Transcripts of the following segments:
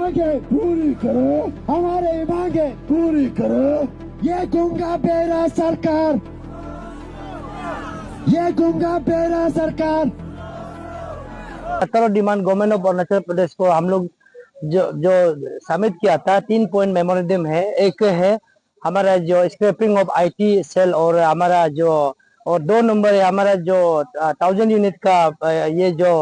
मांगे पूरी करो, हमारे मांगे पूरी करो। ये गूंगा बेरा सरकार, ये गूंगा बेरा सरकार। 17 demand government of Arunachal Pradesh को हम लोग जो सबमिट किया था, 3 पॉइंट मेमोरेंडम है। एक है हमारा जो स्क्रैपिंग ऑफ आईटी सेल, और हमारा जो और 2 नंबर है हमारा जो 1000 यूनिट का ये जो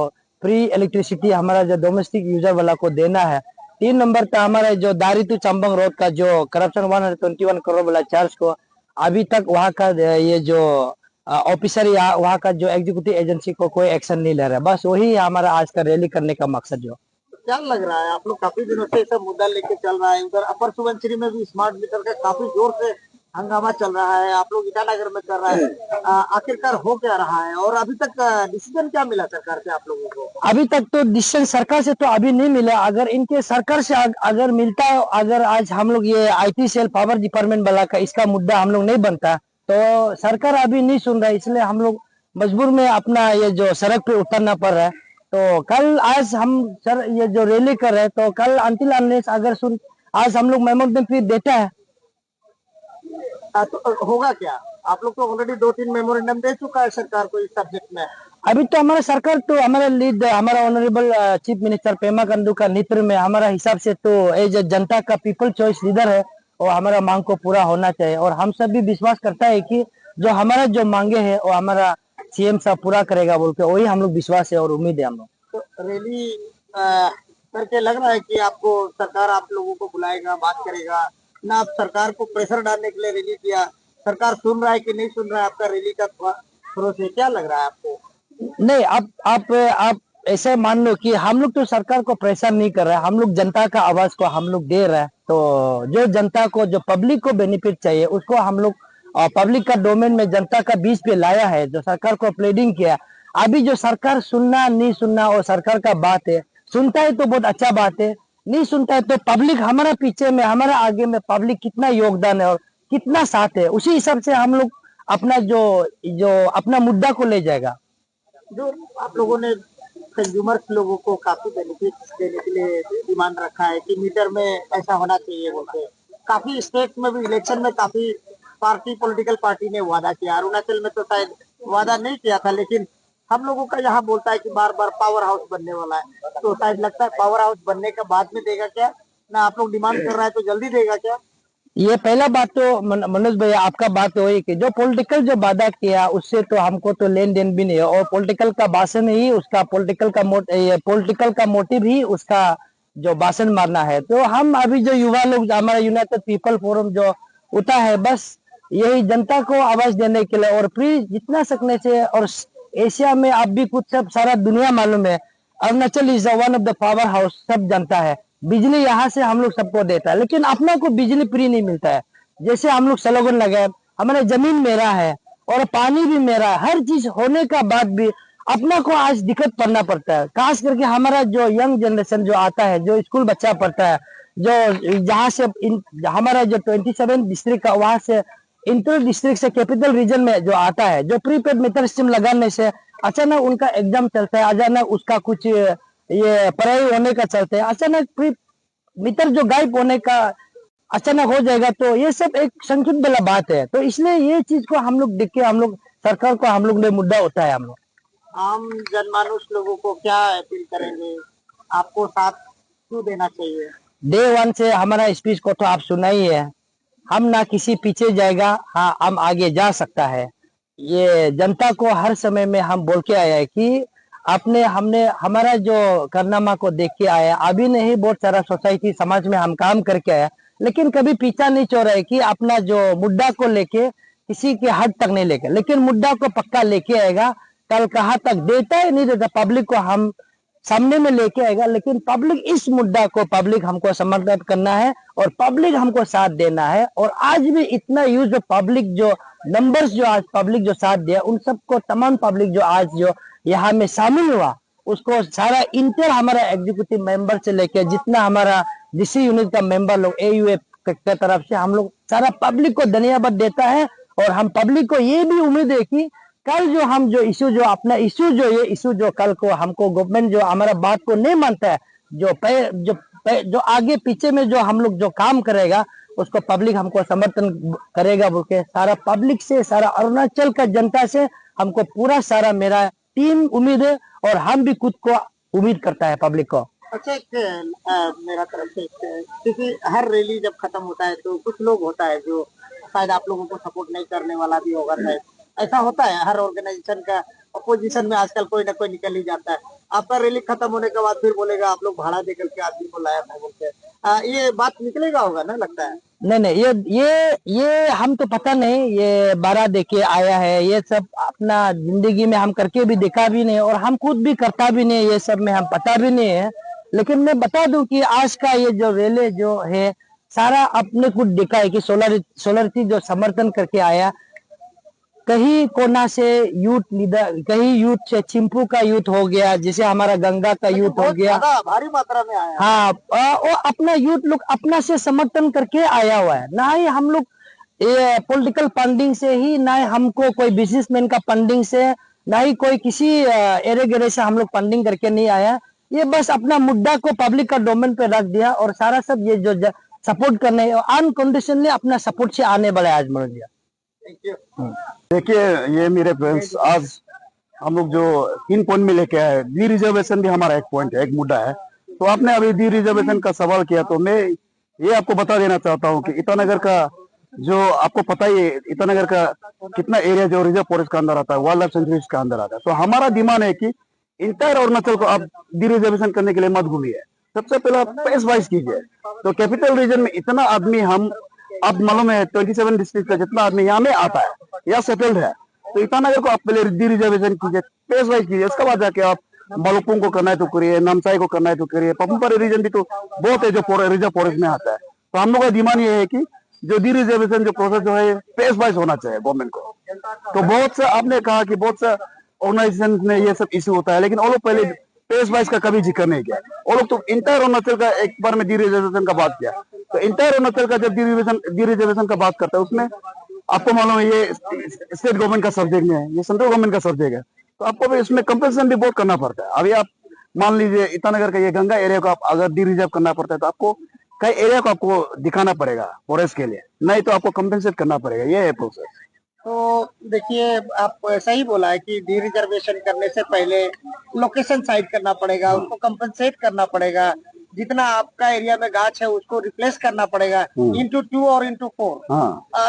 फ्री इलेक्ट्रिसिटी हमारा जो डोमेस्टिक यूजर वाला को देना है। 3 नंबर था हमारा जो दारी टू चंबंग रोड का जो करप्शन 121 करोड़ वाला चार्ज को अभी तक वहाँ का ये जो ऑफिसर या वहाँ का जो एग्जीक्यूटिव एजेंसी को कोई एक्शन नहीं ले रहा है। बस वही हमारा आज का रैली करने का मकसद जो। क्या लग रहा है, आप लोग काफी दिनों से सब मुद्दा लेके चल रहा है। उधर अपर सुबनसिरी में भी स्मार्ट मीटर का काफी जोर से हंगामा चल रहा है, आप लोग ईटानगर में कर रहे हैं। आखिरकार हो क्या रहा है और अभी तक डिसीजन क्या मिला सरकार से आप लोगों को? अभी तक तो डिसीजन सरकार से तो अभी नहीं मिला। अगर इनके सरकार से अगर मिलता है, अगर आज हम लोग ये आईटी सेल पावर डिपार्टमेंट वाला का इसका मुद्दा हम लोग नहीं बनता, तो सरकार अभी नहीं सुन रहा है, इसलिए हम लोग मजबूर में अपना ये जो सड़क पे उतरना पड़ रहा है। तो कल आज हम सर ये जो रैली कर रहे हैं, तो कल अंतिल अनलेस अगर सुन आज हम लोग मेमोरेंडम फिर देता है तो होगा क्या? आप लोग तो ऑलरेडी 2-3 मेमोरेंडम दे चुका है सरकार को इस सब्जेक्ट में। अभी तो हमारा सरकार तो हमारा लीड हमारा honourable chief minister Pema Khandu का नेतृत्व में हमारा हिसाब से तो एज जनता का पीपल चॉइस लीडर है, और हमारा मांग को पूरा होना चाहिए। और हम सब भी विश्वास करता है कि जो हमारा जो मांगे है वो हमारा सीएम साहब पूरा करेगा बोल के, वही हम लोग विश्वास है और उम्मीद है हम लोग। तो रैली करके लग रहा है कि आपको सरकार आप लोगों को बुलाएगा, बात करेगा ना? आप सरकार को प्रेशर डालने के लिए रैली किया, सरकार सुन रहा है कि नहीं सुन रहा है आपका रैली का प्रोसेस? क्या लग रहा है आपको? नहीं, आप ऐसे मान लो कि हम लोग तो सरकार को प्रेशर नहीं कर रहे हैं, हम लोग जनता का आवाज को हम लोग दे रहे हैं। तो जो जनता को जो पब्लिक को बेनिफिट चाहिए उसको हम लोग पब्लिक का डोमेन में जनता का बीच पे लाया है, जो सरकार को प्लेडिंग किया। अभी जो सरकार सुनना नहीं सुनना और सरकार का बात है, सुनता है तो बहुत अच्छा बात है, नहीं सुनता है तो पब्लिक हमारा पीछे में हमारा आगे में पब्लिक कितना योगदान है और कितना साथ है, उसी हिसाब से हम लोग अपना जो जो अपना मुद्दा को ले जाएगा। जो आप लोगों ने कंज्यूमर्स लोगों को काफी बेनिफिट देने के लिए डिमांड रखा है कि मीटर में ऐसा होना चाहिए बोलते हैं, काफी स्टेट में भी इलेक्शन में काफी पॉलिटिकल पार्टी ने वादा किया। अरुणाचल में तो शायद वादा नहीं किया था, लेकिन हम लोगों का यहाँ बोलता है कि बार बार पावर हाउस बनने वाला है, तो शायद लगता है पावर हाउस बनने के बाद में देगा क्या ना? आप लोग डिमांड कर रहा है तो जल्दी देगा क्या? ये पहला बात तो मनोज भैया आपका बात तो वही कि जो पॉलिटिकल जो वादा किया उससे तो हमको तो लेन देन भी नहीं है, और पॉलिटिकल का भाषण ही उसका पॉलिटिकल का मोटिव ही उसका जो भाषण मारना है। तो हम अभी जो युवा लोग हमारा यूनाइटेड पीपल फोरम जो उठा है, बस यही जनता को आवाज देने के लिए, और फ्री जितना सकने से। और एशिया में आप भी कुछ सब सारा दुनिया मालूम है, Arunachal is one of the power house, सब जानता है। बिजली यहाँ से हम लोग सबको देता है, लेकिन अपना को बिजली फ्री नहीं मिलता है। जैसे हम लोग स्लोगन लगाए, हमारा जमीन मेरा है और पानी भी मेरा है, हर चीज होने का बाद भी अपना को आज दिक्कत पड़ना पड़ता है। खास करके हमारा जो यंग जनरेशन जो आता है, जो स्कूल बच्चा पढ़ता है, जो जहाँ से हमारा जो 27 डिस्ट्रिक्ट का वहां से इंटर डिस्ट्रिक्ट से कैपिटल रीजन में जो आता है, जो प्रीपेड मीटर सिस्टम लगाने से अचानक उनका एग्जाम चलता है, अचानक उसका कुछ ये पढ़ाई होने का चलते हैं, अचानक प्री मीटर जो गायब होने का अचानक हो जाएगा, तो ये सब एक संकट वाला बात है। तो इसलिए ये चीज को हम लोग देख के हम लोग सरकार को हम लोग ने मुद्दा उठाया। हम लोग आम जनमानुष लोगों को क्या अपील करेंगे, आपको साथ क्यों देना चाहिए? डे वन से हमारा स्पीच को तो आप सुना ही है, हम ना किसी पीछे जाएगा, हाँ हम आगे जा सकता है। ये जनता को हर समय में हम बोल के आया है कि हमने हमारा जो कारनामा को देख के आया, अभी नहीं बहुत सारा सोसाइटी समाज में हम काम करके आया, लेकिन कभी पीछा नहीं छोड़ रहे कि अपना जो मुद्दा को लेके किसी के हद तक नहीं लेके, लेकिन मुद्दा को पक्का लेके आएगा। कल कहाँ तक देता है नहीं देता, पब्लिक को हम सामने में लेके आएगा, लेकिन पब्लिक इस मुद्दा को पब्लिक हमको समर्थन करना है और पब्लिक हमको साथ देना है। और आज भी इतना यूज पब्लिक जो नंबर्स जो आज पब्लिक जो साथ दिया, उन सबको तमाम पब्लिक जो आज जो यहाँ में शामिल हुआ, उसको सारा इंटर हमारा एग्जीक्यूटिव मेंबर से लेके जितना हमारा डीसी यूनिट का मेंबर लोग एयूएफ के तरफ से हम लोग सारा पब्लिक को धन्यवाद देता है। और हम पब्लिक को ये भी उम्मीद है कि कल जो हम जो इशू जो अपना इशू जो ये इशू जो कल को हमको गवर्नमेंट जो हमारा बात को नहीं मानता है, जो जो आगे पीछे में जो हम लोग जो काम करेगा उसको पब्लिक हमको समर्थन करेगा बोल के सारा पब्लिक से, सारा अरुणाचल का जनता से हमको पूरा सारा मेरा टीम उम्मीद है और हम भी खुद को उम्मीद करता है पब्लिक को। अच्छा, मेरा तरफ से क्योंकि हर रैली जब खत्म होता है तो कुछ लोग होता है जो शायद आप लोगों को सपोर्ट नहीं करने वाला भी होगा, शायद ऐसा होता है हर ऑर्गेनाइजेशन का। अपोजिशन में आजकल कोई ना कोई निकल ही जाता है। आपका रैली खत्म होने के बाद फिर बोलेगा आप लोग भाड़ा देकर के आदमी को लाया था बोलते। ये बात निकलेगा होगा ना, लगता है। नहीं नहीं, ये हम तो पता नहीं, ये बारह देके आया है, ये सब अपना जिंदगी में हम करके भी देखा भी नहीं और हम खुद भी करता भी नहीं, ये सब में हम पता भी नहीं है। लेकिन मैं बता दूं कि आज का ये जो रैली जो है सारा अपने खुद देखा है कि सोलरिटी जो समर्थन करके आया, कहीं कोना से यूथ लीडर, कहीं यूथ से चिंपू का यूथ हो गया, जैसे हमारा गंगा का यूथ हो गया, भारी मात्रा में आया। हाँ, वो अपना यूथ लोग अपना से समर्थन करके आया हुआ है। ना ही हम लोग ये पॉलिटिकल फंडिंग से ही, ना ही हमको कोई बिजनेसमैन का फंडिंग से, ना ही कोई किसी एरे गिरे से हम लोग फंडिंग करके नहीं आया। ये बस अपना मुद्दा को पब्लिक का डोमेन पे रख दिया और सारा सब ये जो सपोर्ट करने अनकंडीशनली अपना सपोर्ट से आने वाला है आज मनोज भैया। देखिए, ये मेरे फ्रेंड्स, आज हम लोग जो 3 पॉइंट में लेके आए, डी रिजर्वेशन भी हमारा एक पॉइंट है, एक मुद्दा है। तो आपने अभी डी रिजर्वेशन का सवाल किया, तो मैं ये आपको बता देना चाहता हूँ कि ईटानगर का जो आपको पता ही है, ईटानगर का कितना एरिया जो रिजर्व फॉरेस्ट का अंदर आता है, वाइल्ड लाइफ सेंचुरीज का अंदर आता है। तो हमारा डिमांड है कि इंटायर अरुणाचल को आप डी रिजर्वेशन करने के लिए मत घूमिए, सबसे पहले आप फेस वाइज कीजिए। तो कैपिटल रीजन में इतना आदमी, हम अब मालूम है 27 डिस्ट्रिक्ट का जितना आदमी यहाँ में आता है, यहाँ सेटल्ड है, तो ईटानगर को आप पहले डी रिजर्वेशन कीजिए, फेस वाइज कीजिए। उसके बाद जाके आप मलुपुंग को करना है तो करिए, नामसाई को करना है तो करिए। पपुमपारे रीजन भी तो बहुत है जो रिजर्व फॉरेस्ट में आता है। तो हम लोग का डिमांड ये है कि जो डी रिजर्वेशन जो प्रोसेस जो है फेस वाइज होना चाहिए गवर्नमेंट को। तो बहुत सा आपने कहा कि बहुत सा ऑर्गेनाइजेशन में ये सब इश्यू होता है, लेकिन वो लोग पहले फेस वाइज का कभी जिक्र नहीं किया। वो लोग तो इंटायर अरुणाचल का एक बार में डी रिजर्वेशन का बात किया। तो इंटायर अरुणाचल का जब डी रिजर्वेशन का बात करता है, उसमें आपको मालूम है ये स्टेट गवर्नमेंट का सब्जेक्ट में है, ये सेंट्रल गवर्नमेंट का सब्जेक्ट है। तो आपको भी इसमें कंपनसेशन भी बहुत करना पड़ता है। अभी आप मान लीजिए ईटानगर का ये गंगा एरिया को आप अगर डी रिजर्व करना पड़ता है, तो आपको कई एरिया को आपको दिखाना पड़ेगा फॉरेस्ट के लिए, नहीं तो आपको कंपेंसेट करना पड़ेगा। ये है प्रोसेस। तो देखिए, आप सही बोला है कि डी रिजर्वेशन करने से पहले लोकेशन साइड करना पड़ेगा, उसको कंपनसेट करना पड़ेगा, जितना आपका एरिया में गाछ है उसको रिप्लेस करना पड़ेगा इंटू 2 और इंटू 4।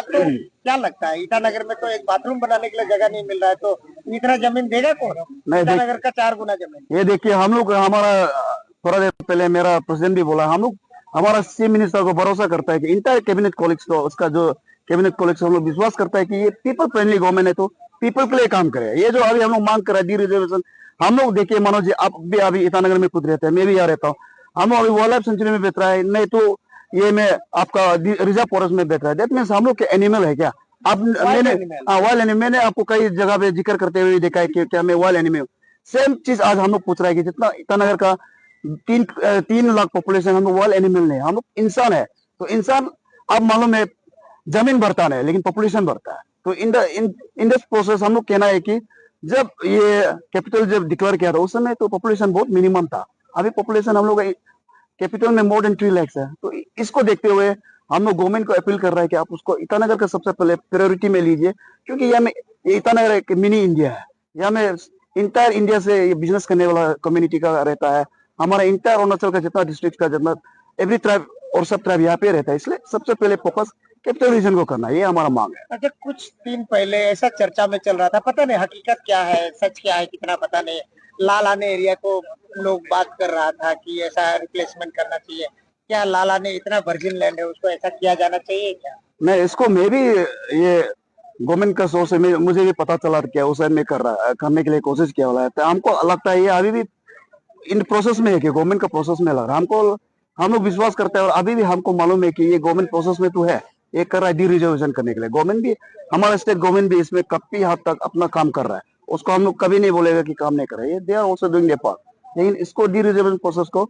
तो क्या लगता है, ईटानगर में तो एक बाथरूम बनाने के लिए जगह नहीं मिल रहा है, तो इतना जमीन देगा कौन? ईटानगर का 4 गुना जमीन। ये देखिए, हम लोग, हमारा थोड़ा देर पहले मेरा प्रेसिडेंट भी बोला, हम लोग हमारा चीफ मिनिस्टर को भरोसा करता है कि इंटायर कैबिनेट कॉलेज को, उसका जो कैबिनेट कॉलेज हम लोग विश्वास करता है कि ये पीपल फ्रेंडली गवर्नमेंट है, तो पीपल के लिए काम करे। ये जो अभी हम लोग मांग कर रहे हैं डी रिजर्वेशन, हम लोग देखिए मनोज जी, आप भी अभी ईटानगर में खुद रहते हैं, मैं भी यहाँ रहता हूँ, हम लोग अभी वाइल्ड लाइफ सेंचुरी में बैठ रहा है, नहीं तो ये में आपका रिजर्व फॉरेस्ट में बैठ रहा है। दैट मीन्स हम लोग के एनिमल है क्या? आप वाइल्ड एनिमल, मैंने आपको कई जगह पे जिक्र करते हुए देखा है कि क्या मैं वाइल्ड एनिमल। सेम चीज आज हम लोग पूछ रहा है कि जितना ईटानगर का 3 लाख पॉपुलेशन, हम लोग वाइल्ड एनिमल नहीं, हम लोग इंसान है। तो इंसान, आप मालूम है, जमीन बढ़ता नहीं लेकिन पॉपुलेशन बढ़ता है। तो इन दिस प्रोसेस हम लोग कहना है कि जब ये कैपिटल जब डिक्लेयर किया था, उस समय तो पॉपुलेशन बहुत मिनिमम था। अभी पॉपुलेशन हम लोग कैपिटल में मोर देन 3 लाख है। तो इसको देखते हुए हम लोग गवर्नमेंट को अपील कर रहे हैं कि आप उसको ईटानगर का सबसे पहले प्रायोरिटी में लीजिए, क्योंकि यहाँ में ईटानगर एक मिनी इंडिया है। यहाँ में इंटायर इंडिया से ये बिजनेस करने वाला कम्युनिटी का रहता है। हमारा इंटायर अरुणाचल का जितना डिस्ट्रिक्ट का जितना एवरी ट्राइब और सब ट्राइब यहाँ पे रहता है, इसलिए सबसे पहले फोकस कैपिटल रीजन को करना, ये हमारा मांग है। अच्छा, कुछ दिन पहले ऐसा चर्चा में चल रहा था, पता नहीं हकीकत क्या है, सच क्या है, कितना पता नहीं, लाल आने एरिया को लोग बात कर रहा था कि ऐसा रिप्लेसमेंट करना चाहिए। क्या लाल आने इतना वर्जिन लैंड है, उसको ऐसा किया जाना चाहिए क्या? नहीं, इसको मैं भी ये गवर्नमेंट का सोर्स है, मुझे भी पता चला क्या उस में करने के लिए कोशिश किया हुआ है। तो हमको लगता है ये अभी भी इन प्रोसेस में है कि गवर्नमेंट का प्रोसेस में लग रहा है। हम लोग विश्वास करते हैं और अभी भी हमको मालूम है कि ये गवर्नमेंट प्रोसेस में तो है, ये कर रहा है डी रिजर्वेशन करने के लिए। गवर्नमेंट भी, हमारा स्टेट गवर्नमेंट भी इसमें काफी हद तक अपना काम कर रहा है, उसको हम लोग कभी नहीं बोलेगा कि काम नहीं कर रहा है। They are also doing their part, लेकिन इसको डी रिजर्वेशन प्रोसेस को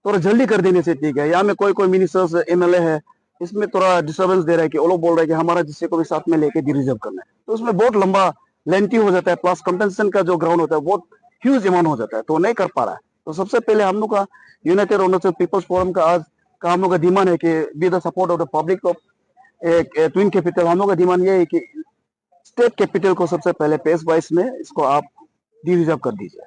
थोड़ा जल्दी कर देने से ठीक है। यहाँ में कोई मिनिस्टर्स एमएलए है, इसमें थोड़ा डिस्टर्बेंस दे रहा है कि वो लोग बोल रहे हैं कि हमारा जिससे को भी साथ में लेके डी रिजर्व करना है, तो उसमें बहुत लंबा लेंथी हो जाता है, प्लस कंपेंसेशन का जो ग्राउंड होता है बहुत ह्यूज अमाउंट हो जाता है, तो नहीं कर पा रहा है। तो सबसे पहले हम लोग का यूनाइटेड अरुणाचल पीपल्स फोरम का आज का हम लोग का डिमांड है कि with the support of the public of twin capital, हम लोग का डिमांड ये है कि स्टेट कैपिटल को सबसे पहले फेज वाइज में इसको आप डी रिजर्व कर दीजिए।